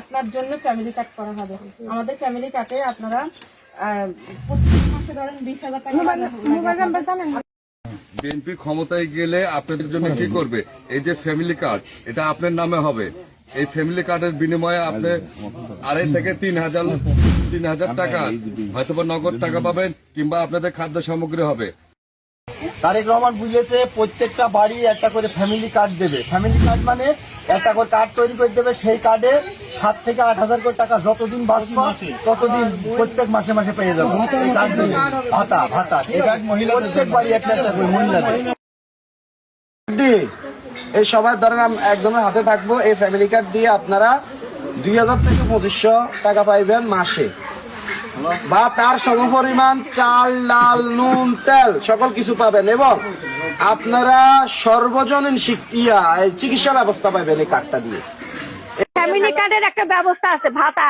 আপনার জন্য family card করা হবে। আমাদের ফ্যামিলি কার্ডে আপনারা প্রত্যেক মাসে ধরেন 20,000 টাকা। মোবাইল নাম্বার জানেন? বিএনপি ক্ষমতায় গেলে আপনাদের জন্য কি করবে? এই যে ফ্যামিলি কার্ড, এটা আপনার নামে হবে। এই ফ্যামিলি কার্ডের বিনিময়ে আপনি 2,500 থেকে 3,000 টাকা হয়তো নগদ টাকা পাবেন, কিংবা আপনাদের খাদ্য সামগ্রী হবে। তারেক রহমান বুঝেছে প্রত্যেকটা বাড়ি একটা করে ফ্যামিলি কার্ড দেবে। ফ্যামিলি কার্ড মানে একটা করে কার্ড তৈরি করে দেবে, সেই কার্ডে 7 থেকে 8,000 করে টাকা যতদিন বাঁচবে ততদিন প্রত্যেক মাসে মাসে পেয়ে যাবে। ভাতা ভাতা প্রত্যেক বাড়ি একটা একটা করে মহিলাদের। এই সবার ধরেন একজনের হাতে থাকবো, এই ফ্যামিলি কার্ড দিয়ে আপনারা 2,000 থেকে 2,500 টাকা পাইবেন মাসে, বা তার সমপরিমাণ চাল, ডাল, নুন, তেল সকল কিছু পাবেন, এবং আপনারা সর্বজনীন চিকিৎসা ব্যবস্থা পাবেন এই কার্ডটা দিয়ে। ফ্যামিলি কার্ডের একটা ব্যবস্থা আছে ভাতা,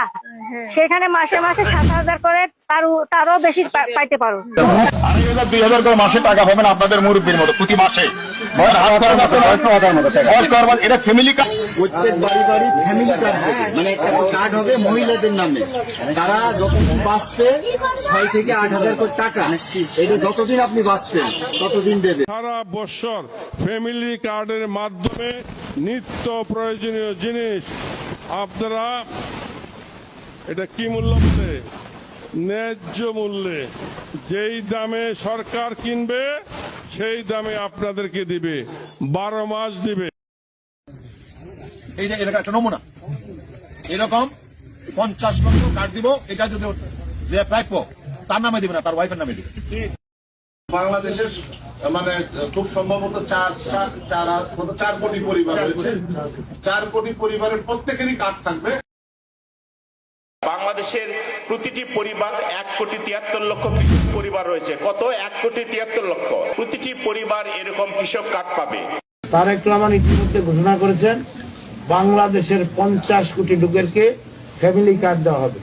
সেখানে মাসে মাসে 7,000 করে তারও বেশি পাইতে পারো। 2,000 করে মাসে টাকা পাবেন আপনাদের মুরব্বীর মতো প্রতি মাসে। এটা ফ্যামিলি কার্ড, প্রত্যেক বাড়ি বাড়ি ফ্যামিলি কার্ড দেবে, মানে একটা কার্ড হবে মহিলাদের নামে। তারা যতদিন বাঁচবে 6 থেকে 8,000 করে টাকা, এটা যতদিন আপনি বাঁচবেন ততদিন দেবে। সারা বছর ফ্যামিলি কার্ডের মাধ্যমে নিত্য প্রয়োজনীয় জিনিস আপনারা, এটা কি মূল্য বলে, ন্যায্য মূল্যে যেই দামে সরকার কিনবে সেই দামে আপনাদেরকে দিবে, 12 মাস দিবে। এই যে এরকম একটা নমুনা, এরকম 50 লক্ষ কার্ড দিব। এটা যদি যে প্রাপ্য তার নামে দিবে না, তার ওয়াইফের নামে দিবে। বাংলাদেশের মানে খুব সম্ভবত 4 কোটি পরিবার রয়েছে। 4 কোটি পরিবারের প্রত্যেকেরই কার্ড থাকবে। বাংলাদেশের প্রতিটি পরিবার 1,73,00,000 পরিবার রয়েছে। কত? 1,73,00,000। প্রতিটি পরিবার এরকম কৃষক কার্ড পাবে। তারেক রহমান ইতিমধ্যে ঘোষণা করেছেন বাংলাদেশের 50 কোটি লোকেরকে ফ্যামিলি কার্ড দেওয়া হবে।